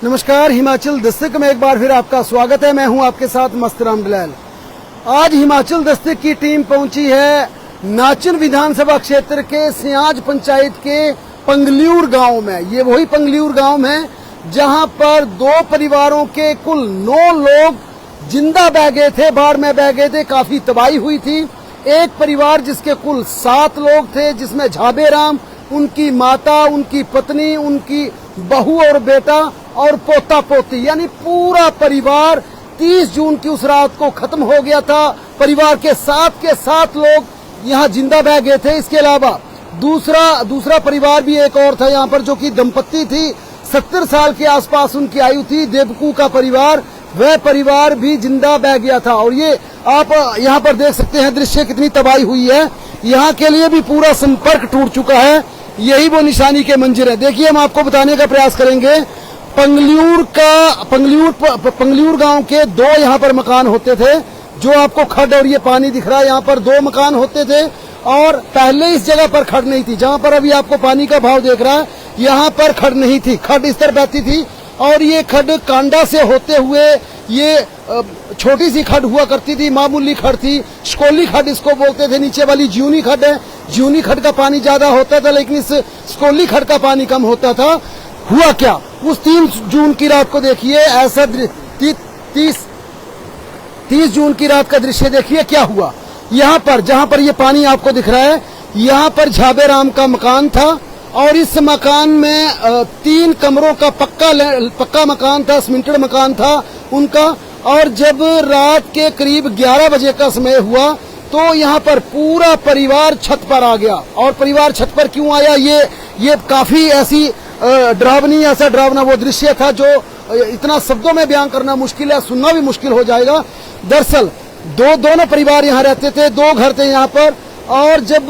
नमस्कार, हिमाचल दस्तक में एक बार फिर आपका स्वागत है। मैं हूं आपके साथ मस्त राम दलाल। आज हिमाचल दस्तक की टीम पहुंची है नाचन विधानसभा क्षेत्र के सियाज पंचायत के पंगल्यूर गांव में। ये वही पंगल्यूर गांव है जहां पर दो परिवारों के कुल 9 लोग जिंदा बह गए थे, बाढ़ में बह गए थे। काफी तबाही हुई थी। एक परिवार जिसके कुल 7 लोग थे, जिसमें झाबेराम, उनकी माता, उनकी पत्नी, उनकी बहू और बेटा और पोता पोती, यानी पूरा परिवार 30 जून की उस रात को खत्म हो गया था। परिवार के 7 लोग यहाँ जिंदा बह गए थे। इसके अलावा दूसरा परिवार भी एक और था यहाँ पर, जो कि दंपत्ति थी। 70 साल के आसपास उनकी आयु थी। देवकू का परिवार, वह परिवार भी जिंदा बह गया था। और ये आप यहाँ पर देख सकते हैं दृश्य, कितनी तबाही हुई है। यहाँ के लिए भी पूरा संपर्क टूट चुका है। यही वो निशानी के मंजर है। देखिए, हम आपको बताने का प्रयास करेंगे। पंगल्यूर गांव के 2 यहाँ पर मकान होते थे। जो आपको खड्ड और ये पानी दिख रहा है, यहाँ पर 2 मकान होते थे। और पहले इस जगह पर खड्ड नहीं थी, जहाँ पर अभी आपको पानी का भाव देख रहा है, यहाँ पर खड्ड नहीं थी। खड्ड इस तरह बहती थी और ये खड्ड कांडा से होते हुए ये छोटी सी खड्ड हुआ करती थी, मामूली खड्ड थी। स्कोली खड्ड इसको बोलते थे। नीचे वाली ज्यूनी खड्ड है। ज्यूनी खड्ड का पानी ज्यादा होता था, लेकिन इस स्कोली खड्ड का पानी कम होता था। हुआ क्या, उस 3 जून की रात को देखिए। ऐसा 30 जून की रात का दृश्य देखिए क्या हुआ। यहाँ पर जहाँ पर ये पानी आपको दिख रहा है, यहाँ पर झाबेराम का मकान था। और इस मकान में 3 कमरों का पक्का मकान था, सीमेंटेड मकान था उनका। और जब रात के करीब 11 बजे का समय हुआ तो यहाँ पर पूरा परिवार छत पर आ गया। और परिवार छत पर क्यों आया, ये काफी ऐसी डरावना वो दृश्य था जो इतना शब्दों में बयान करना मुश्किल है, सुनना भी मुश्किल हो जाएगा। दरअसल दोनों परिवार यहाँ रहते थे, 2 घर थे यहाँ पर। और जब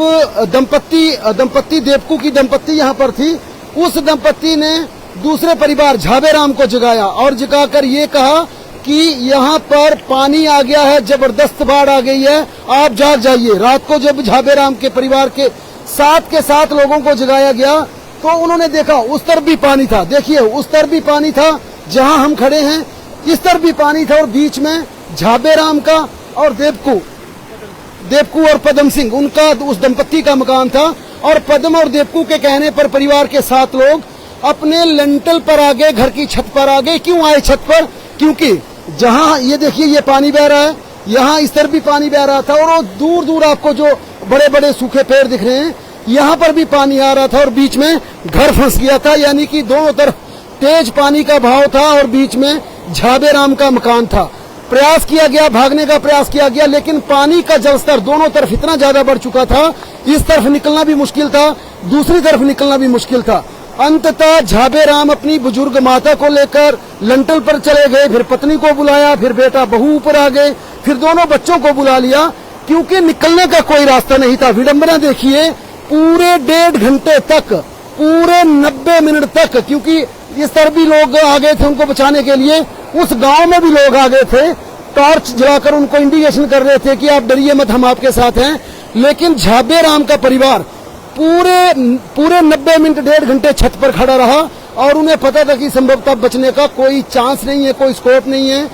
दंपत्ति देवकू की दंपत्ति यहाँ पर थी, उस दंपत्ति ने दूसरे परिवार झाबेराम को जगाया और जगाकर ये कहा कि यहाँ पर पानी आ गया है, जबरदस्त बाढ़ आ गई है, आप जाग जाइए। रात को जब झाबेराम के परिवार के 7 लोगों को जगाया गया तो उन्होंने देखा उस तरफ भी पानी था। देखिए, उस तरफ भी पानी था जहां हम खड़े हैं, इस तरफ भी पानी था। और बीच में झाबेराम का और देवकू और पदम सिंह, उनका उस दंपत्ति का मकान था। और पदम और देवकू के कहने पर परिवार के 7 लोग अपने लिंटल पर आ गए, घर की छत पर आ गए। क्यों आए छत पर? क्योंकि जहां ये देखिए ये पानी बह रहा है, यहाँ इस तरफ भी पानी बह रहा था। और वो दूर दूर आपको जो बड़े बड़े सूखे पेड़ दिख रहे हैं, यहाँ पर भी पानी आ रहा था और बीच में घर फंस गया था। यानी कि दोनों तरफ तेज पानी का भाव था और बीच में झाबेराम का मकान था। प्रयास किया गया, भागने का प्रयास किया गया, लेकिन पानी का जलस्तर दोनों तरफ इतना ज्यादा बढ़ चुका था, इस तरफ निकलना भी मुश्किल था, दूसरी तरफ निकलना भी मुश्किल था। अंततः झाबेराम अपनी बुजुर्ग माता को लेकर लिंटल पर चले गए। फिर पत्नी को बुलाया, फिर बेटा बहू ऊपर आ गए, फिर दोनों बच्चों को बुला लिया, क्योंकि निकलने का कोई रास्ता नहीं था। विडंबना देखिए, पूरे 1.5 घंटे तक, पूरे 90 मिनट तक, क्योंकि इस तरफ भी लोग आ गए थे उनको बचाने के लिए, उस गांव में भी लोग आ गए थे, टॉर्च जलाकर उनको इंडिकेशन कर रहे थे कि आप डरिए मत, हम आपके साथ हैं। लेकिन झाबेराम का परिवार पूरे 90 मिनट 1.5 घंटे छत पर खड़ा रहा और उन्हें पता था कि संभवतः बचने का कोई चांस नहीं है, कोई स्कोप नहीं है।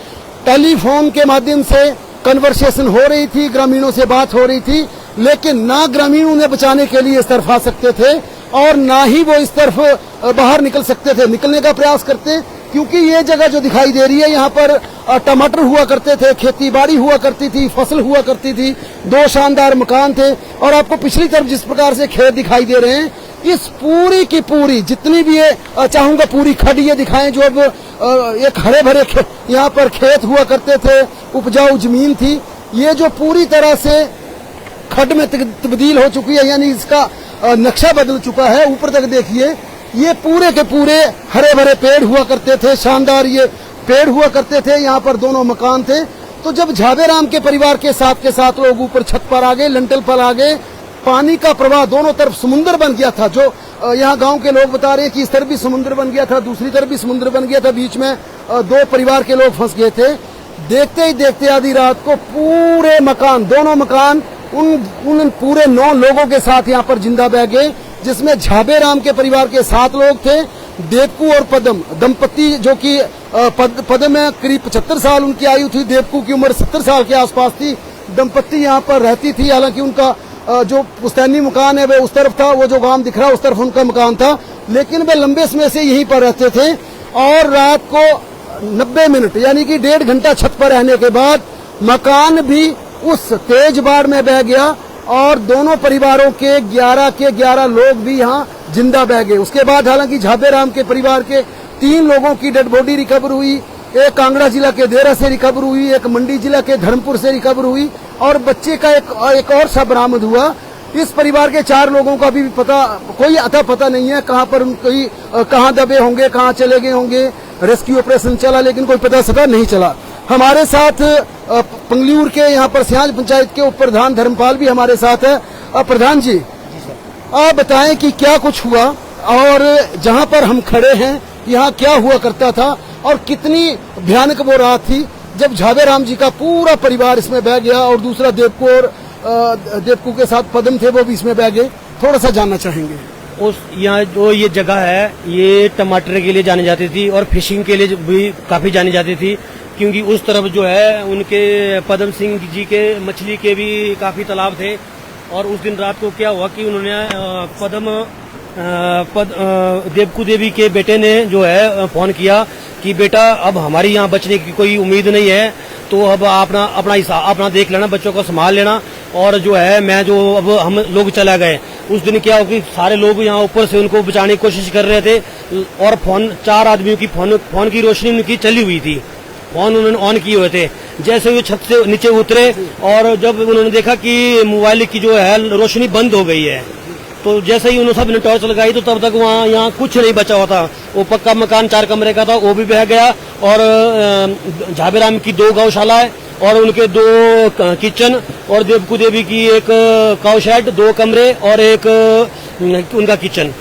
टेलीफोन के माध्यम से कन्वर्सेशन हो रही थी, ग्रामीणों से बात हो रही थी, लेकिन ना ग्रामीण उन्हें बचाने के लिए इस तरफ आ सकते थे और ना ही वो इस तरफ बाहर निकल सकते थे, निकलने का प्रयास करते। क्योंकि ये जगह जो दिखाई दे रही है, यहाँ पर टमाटर हुआ करते थे, खेती बाड़ी हुआ करती थी, फसल हुआ करती थी, 2 शानदार मकान थे। और आपको पिछली तरफ जिस प्रकार से खेत दिखाई दे रहे हैं, इस पूरी की पूरी जितनी भी ये चाहूंगा पूरी खड्ड ये दिखाएं, जो अब एक हरे भरे यहाँ पर खेत हुआ करते थे, उपजाऊ जमीन थी, ये जो पूरी तरह से खड्ड में तब्दील हो चुकी है, यानी इसका नक्शा बदल चुका है। ऊपर तक देखिए, ये पूरे के पूरे हरे भरे पेड़ हुआ करते थे, शानदार ये पेड़ हुआ करते थे। यहाँ पर दोनों मकान थे। तो जब झाबेराम के परिवार के 7 लोग ऊपर छत पर आ गए, लिंटल पर आ गए, पानी का प्रवाह दोनों तरफ समुद्र बन गया था। जो यहाँ गांव के लोग बता रहे हैं कि इस तरफ भी समुद्र बन गया था, दूसरी तरफ भी समुद्र बन गया था, बीच में 2 परिवार के लोग फंस गए थे। देखते ही देखते आधी रात को पूरे मकान, दोनों मकान उन पूरे 9 लोगों के साथ यहाँ पर जिंदा बह गए, जिसमें झाबेराम के परिवार के 7 लोग थे देवकू और पदम दंपति, जो कि पदम में करीब 75 साल उनकी आयु थी, देवकू की उम्र 70 साल के आसपास थी। दंपति यहाँ पर रहती थी। हालांकि उनका जो पुश्तैनी मकान है वह उस तरफ था, वो जो गांव दिख रहा है उस तरफ उनका मकान था, लेकिन वे लंबे समय से यहीं पर रहते थे। और रात को 90 मिनट यानी कि 1.5 घंटा छत पर रहने के बाद मकान भी उस तेज बाढ़ में बह गया और दोनों परिवारों के 11 लोग भी यहाँ जिंदा बह गए। उसके बाद हालांकि झाबेराम के परिवार के 3 लोगों की डेड बॉडी रिकवर हुई, एक कांगड़ा जिला के देरा से रिकवर हुई, एक मंडी जिला के धर्मपुर से रिकवर हुई और बच्चे का एक और शव बरामद हुआ। इस परिवार के 4 लोगों का भी कोई अता पता नहीं है कहाँ पर कहाँ दबे होंगे, कहाँ चले गए होंगे। रेस्क्यू ऑपरेशन चला लेकिन कोई पता सका नहीं चला। हमारे साथ पंगलियूर के यहाँ पर सियाज पंचायत के उप प्रधान धर्मपाल भी हमारे साथ है। प्रधान जी, आप बताएं कि क्या कुछ हुआ और जहाँ पर हम खड़े हैं यहाँ क्या हुआ करता था और कितनी भयानक वो रात थी जब झाबेराम जी का पूरा परिवार इसमें बह गया और दूसरा देवकू और देवकू के साथ पदम थे वो भी इसमें बह गए। थोड़ा सा जानना चाहेंगे। उस यहाँ जो ये जगह है ये टमाटर के लिए जानी जाती थी और फिशिंग के लिए भी काफी जानी जाती थी, क्योंकि उस तरफ जो है उनके पदम सिंह जी के मछली के भी काफी तालाब थे। और उस दिन रात को क्या हुआ कि उन्होंने देवकू देवी के बेटे ने जो है फोन किया कि बेटा अब हमारी यहाँ बचने की कोई उम्मीद नहीं है, तो अब अपना देख लेना, बच्चों को संभाल लेना। और जो है मैं जो अब हम लोग चला गए। उस दिन क्या हो कि सारे लोग यहाँ ऊपर से उनको बचाने की कोशिश कर रहे थे और 4 आदमियों की फोन की रोशनी उनकी चली हुई थी, फोन उन्होंने ऑन किए हुए थे। जैसे वो छत से नीचे उतरे और जब उन्होंने देखा कि मोबाइल की जो है रोशनी बंद हो गई है, तो जैसे ही उन्होंने सबने टॉर्च लगाई तो तब तक वहाँ यहाँ कुछ नहीं बचा हुआ था। वो पक्का मकान 4 कमरे का था, वो भी बह गया। और झाबेराम की 2 गौशालाएं और उनके 2 किचन और देवकू देवी की एक काउ शेड, 2 कमरे और एक उनका किचन।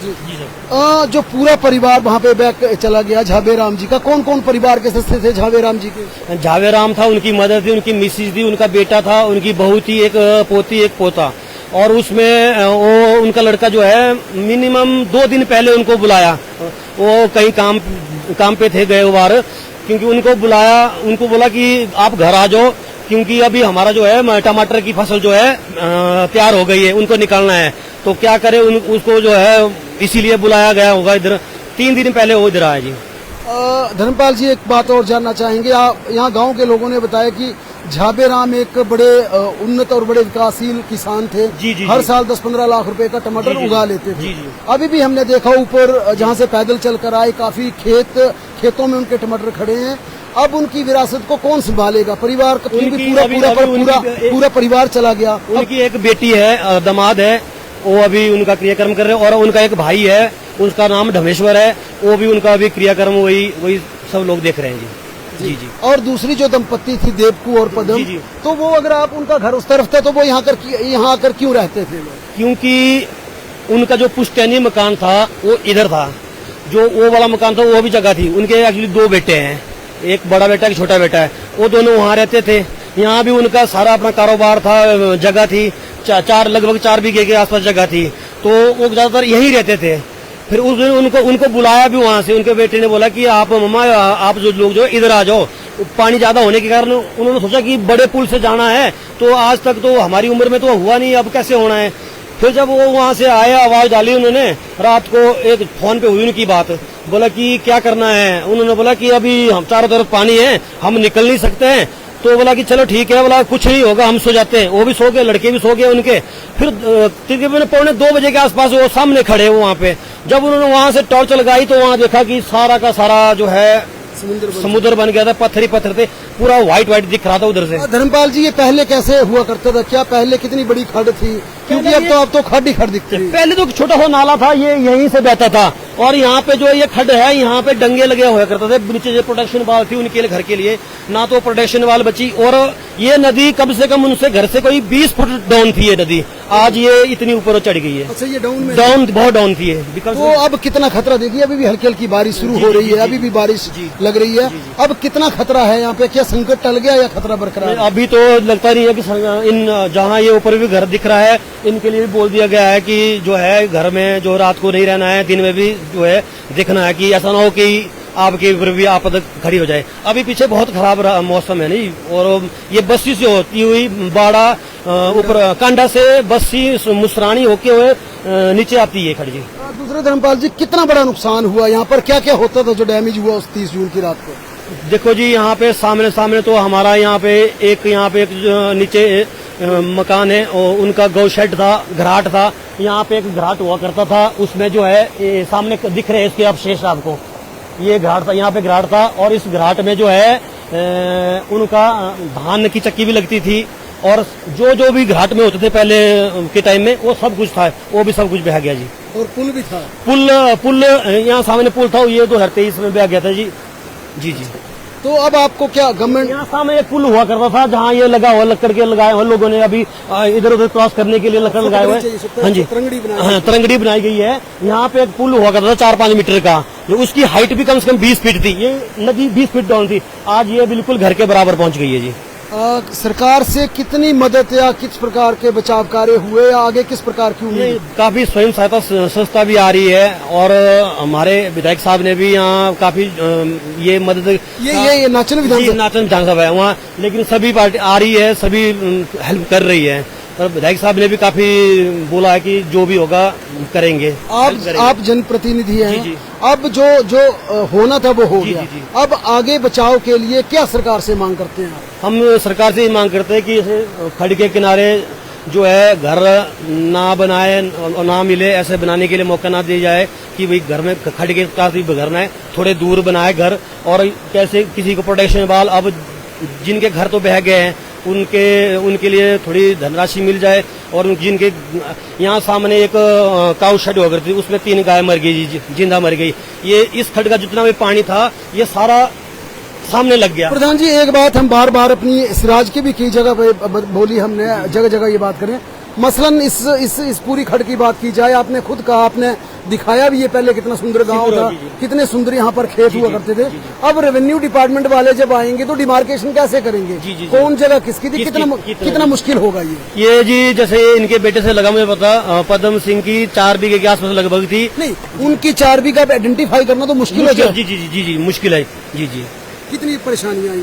जी सर। जो पूरा परिवार वहाँ पे बैक चला गया झाबेराम जी का, कौन कौन परिवार के सदस्य थे झाबेराम जी के? झाबेराम था, उनकी मदर थी, उनकी मिसिज थी, उनका बेटा था, उनकी बहू थी, एक पोती एक पोता। और उसमें वो उनका लड़का जो है मिनिमम 2 दिन पहले उनको बुलाया, वो कहीं काम पे थे गए बार, क्योंकि उनको बुलाया, उनको बोला कि आप घर आ जाओ क्योंकि अभी हमारा जो है टमाटर की फसल जो है तैयार हो गई है, उनको निकालना है। तो क्या करे, उसको जो है इसीलिए बुलाया गया होगा इधर। 3 दिन पहले वो इधर आया जी। धर्मपाल जी, एक बात और जानना चाहेंगे। आप यहाँ गांव के लोगों ने बताया कि झाबेराम एक बड़े उन्नत और बड़े विकासशील किसान थे। जी, हर साल 10-15 लाख रुपए का टमाटर उगा लेते थे। जी। अभी भी हमने देखा ऊपर जहाँ से पैदल चल कर आए, काफी खेतों में उनके टमाटर खड़े हैं। अब उनकी विरासत को कौन संभालेगा? परिवार का पूरा परिवार चला गया। उनकी एक बेटी है, दामाद है, वो अभी उनका क्रियाक्रम कर रहे हैं। और उनका एक भाई है, उसका नाम ढमेश्वर है, वो भी उनका अभी क्रियाक्रम वही सब लोग देख रहे हैं जी। जी। और दूसरी जो दंपत्ति थी देवकू और पदम, जी। तो वो अगर आप उनका घर उस तरफ था तो वो यहाँ आकर क्यों रहते थे? क्योंकि उनका जो पुश्तैनी मकान था वो इधर था, जो वो वाला मकान था वो भी जगह थी। उनके एक्चुअली 2 बेटे हैं, एक बड़ा बेटा एक छोटा बेटा है, वो दोनों वहाँ रहते थे। यहाँ भी उनका सारा अपना कारोबार था, जगह थी, लगभग 4 बीघे के आसपास जगह थी, तो वो ज्यादातर यहीं रहते थे। फिर उस दिन उनको बुलाया भी वहाँ से। उनके बेटे ने बोला कि आप मम्मा आप जो लोग जो इधर आ जाओ। पानी ज्यादा होने के कारण उन्होंने सोचा कि बड़े पुल से जाना है, तो आज तक तो हमारी उम्र में तो हुआ नहीं, अब कैसे होना है। फिर जब वो वहाँ से आया, आवाज डाली उन्होंने, रात को एक फोन पे हुई उनकी बात, बोला कि क्या करना है। उन्होंने बोला कि अभी हम चारों तरफ पानी है, हम निकल नहीं सकते हैं। तो बोला कि चलो ठीक है, बोला कुछ नहीं होगा, हम सो जाते हैं। वो भी सो गए, लड़के भी सो गए उनके। फिर तकरीबन 1:45 के आसपास वो सामने खड़े हो वहाँ पे। जब उन्होंने वहाँ से टॉर्च लगाई तो वहाँ देखा कि सारा का सारा जो है समुद्र बन गया था, पत्थर ही पत्थर थे, पूरा व्हाइट दिख रहा था उधर से। धर्मपाल जी, ये पहले कैसे हुआ करता था? क्या पहले कितनी बड़ी खड्ड थी? क्योंकि अब तो खड्ड ही खड्ड दिखती है। पहले तो छोटा सा नाला था, ये यहीं से बहता था। और यहाँ पे जो ये खड्ड है, यहाँ पे डंगे लगे हुआ करते थे। नीचे जो प्रोटेक्शन वाल थी उनके लिए, घर के लिए, ना तो प्रोटेक्शन वाल बची। और ये नदी कम से कम उनसे घर से कोई 20 फुट डाउन थी ये नदी। आज ये इतनी ऊपर चढ़ गई है। अच्छा, ये डाउन बहुत डाउन थी। तो अब कितना खतरा? देखिए अभी भी हल्की हल्की बारिश शुरू हो रही है, अभी भी बारिश लग रही है। अब कितना खतरा है यहाँ पे? क्या संकट टल गया या खतरा बरकरार? अभी तो लगता नहीं है कि जहाँ ये ऊपर भी घर दिख रहा है इनके लिए भी बोल दिया गया है कि जो है घर में जो रात को नहीं रहना है, दिन में भी जो है देखना है कि ऐसा ना हो कि आपके ऊपर भी आपद खड़ी हो जाए। अभी पीछे बहुत खराब मौसम है नहीं, और ये बस्सी से होती हुई बाड़ा ऊपर कांडा से बस्सी मुसरानी होके हुए नीचे आती है खड़ी जी। दूसरे धर्मपाल जी, कितना बड़ा नुकसान हुआ यहाँ पर, क्या क्या होता था जो डैमेज हुआ उस 30 जून की रात को? देखो जी, यहाँ पे सामने तो हमारा यहाँ पे एक नीचे मकान है और उनका गौ शेड था, घराट था। यहाँ पे एक घराट हुआ करता था, उसमें जो है सामने दिख रहे हैं इसके अवशेष आपको, ये घाट था, यहाँ पे घाट था। और इस घाट में जो है उनका धान की चक्की भी लगती थी, और जो भी घाट में होते थे पहले के टाइम में वो सब कुछ था, वो भी सब कुछ बह गया जी। और पुल भी था? पुल यहाँ सामने पुल था, ये 2023 में बह गया था जी। जी जी। तो अब आपको क्या गवर्नमेंट? यहाँ सामने एक पुल हुआ करता था जहाँ ये लगा हुआ, लकड़ के लगाए हुए लोगों ने अभी इधर उधर क्रॉस करने के लिए लकड़ लगाए हुए। हाँ जी, तरंगड़ी बनाई गई है। यहाँ पे एक पुल हुआ करता था 4-5 मीटर का, जो उसकी हाइट भी कम से कम 20 फीट थी। ये नदी 20 फीट डाउन थी, आज ये बिल्कुल घर के बराबर पहुंच गई है जी। सरकार से कितनी मदद या किस प्रकार के बचाव कार्य हुए, या आगे किस प्रकार की उम्मीद? काफी स्वयं सहायता संस्था भी आ रही है, और हमारे विधायक साहब ने भी यहाँ काफी ये मदद, ये नाचन विधानसभा है वहाँ, लेकिन सभी पार्टी आ रही है, सभी हेल्प कर रही है। पर विधायक साहब ने भी काफी बोला है कि जो भी होगा करेंगे। आप जनप्रतिनिधि हैं, जी जी। अब जो होना था वो हो गया। जी जी। अब आगे बचाव के लिए क्या सरकार से मांग करते हैं? हम सरकार से मांग करते हैं कि इसे खड्ड के किनारे जो है घर ना बनाए और ना मिले, ऐसे बनाने के लिए मौका ना दिया जाए कि भाई घर में खड्ड के पास ही घर है, थोड़े दूर बनाए घर, और कैसे किसी को प्रोटेक्शन वाल। अब जिनके घर तो बह गए हैं उनके लिए थोड़ी धनराशि मिल जाए, और जिनके यहाँ सामने एक काऊ शेड हुआ करती थी, उसमें 3 गाय मर गई, जिंदा मर गई। ये इस खड्ड का जितना भी पानी था ये सारा सामने लग गया। प्रधान जी, एक बात हम बार बार अपनी सिराज की भी कई जगह पे बोली, हमने जगह जगह ये बात करें, मसलन इस पूरी खड्ड की बात की जाए, आपने खुद कहा, आपने दिखाया भी ये पहले कितना सुंदर गांव था, कितने सुंदर यहाँ पर खेत हुआ करते थे। अब रेवेन्यू डिपार्टमेंट वाले जब आएंगे तो डिमार्केशन कैसे करेंगे? कौन जगह किसकी थी? कितना मुश्किल होगा ये जी? जैसे इनके बेटे से लगा, मुझे पता, पद्म सिंह की 4 बीघे के आसपास लगभग थी। नहीं, उनकी 4 बीघा आइडेंटिफाई करना तो मुश्किल है। जी मुश्किल है। जी। कितनी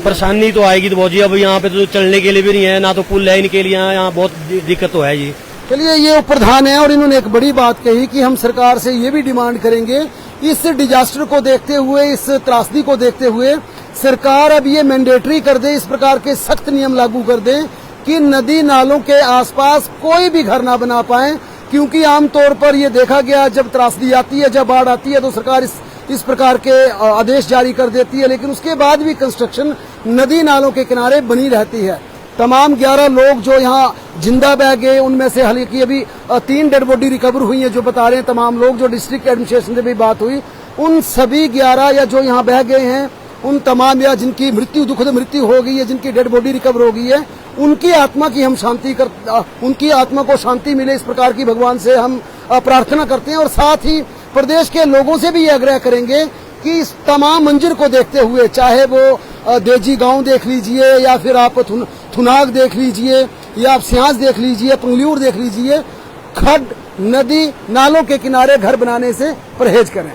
परेशानी तो आएगी तो बहुत जी। अब यहाँ पे तो चलने के लिए भी नहीं है, ना तो पुल है इनके लिए, यहाँ बहुत दिक्कत तो है जी। चलिए, ये प्रधान है और इन्होंने एक बड़ी बात कही कि हम सरकार से ये भी डिमांड करेंगे, इस डिजास्टर को देखते हुए, इस त्रासदी को देखते हुए सरकार अब ये मैंडेटरी कर दे, इस प्रकार के सख्त नियम लागू कर दे कि नदी नालों के आसपास कोई भी घर ना बना पाए। क्योंकि आमतौर पर ये देखा गया, जब त्रासदी आती है, जब बाढ़ आती है, तो सरकार इस प्रकार के आदेश जारी कर देती है, लेकिन उसके बाद भी कंस्ट्रक्शन नदी नालों के किनारे बनी रहती है। तमाम 11 लोग जो यहाँ जिंदा बह गए, उनमें से हालांकि अभी 3 डेड बॉडी रिकवर हुई है, जो बता रहे हैं तमाम लोग, जो डिस्ट्रिक्ट एडमिनिस्ट्रेशन से भी बात हुई, उन सभी 11 या जो यहाँ बह गए हैं, उन तमाम, या जिनकी दुखद मृत्यु हो गई है, जिनकी डेड बॉडी रिकवर हो गई है, उनकी आत्मा की हम उनकी आत्मा को शांति मिले, इस प्रकार की भगवान से हम प्रार्थना करते हैं। और साथ ही प्रदेश के लोगों से भी ये आग्रह करेंगे कि इस तमाम मंजर को देखते हुए, चाहे वो देजी गांव देख लीजिए, या फिर आप थुनाग देख लीजिए, या आप सियाज देख लीजिए, पंगल्यूर देख लीजिए, खड्ड, नदी नालों के किनारे घर बनाने से परहेज करें।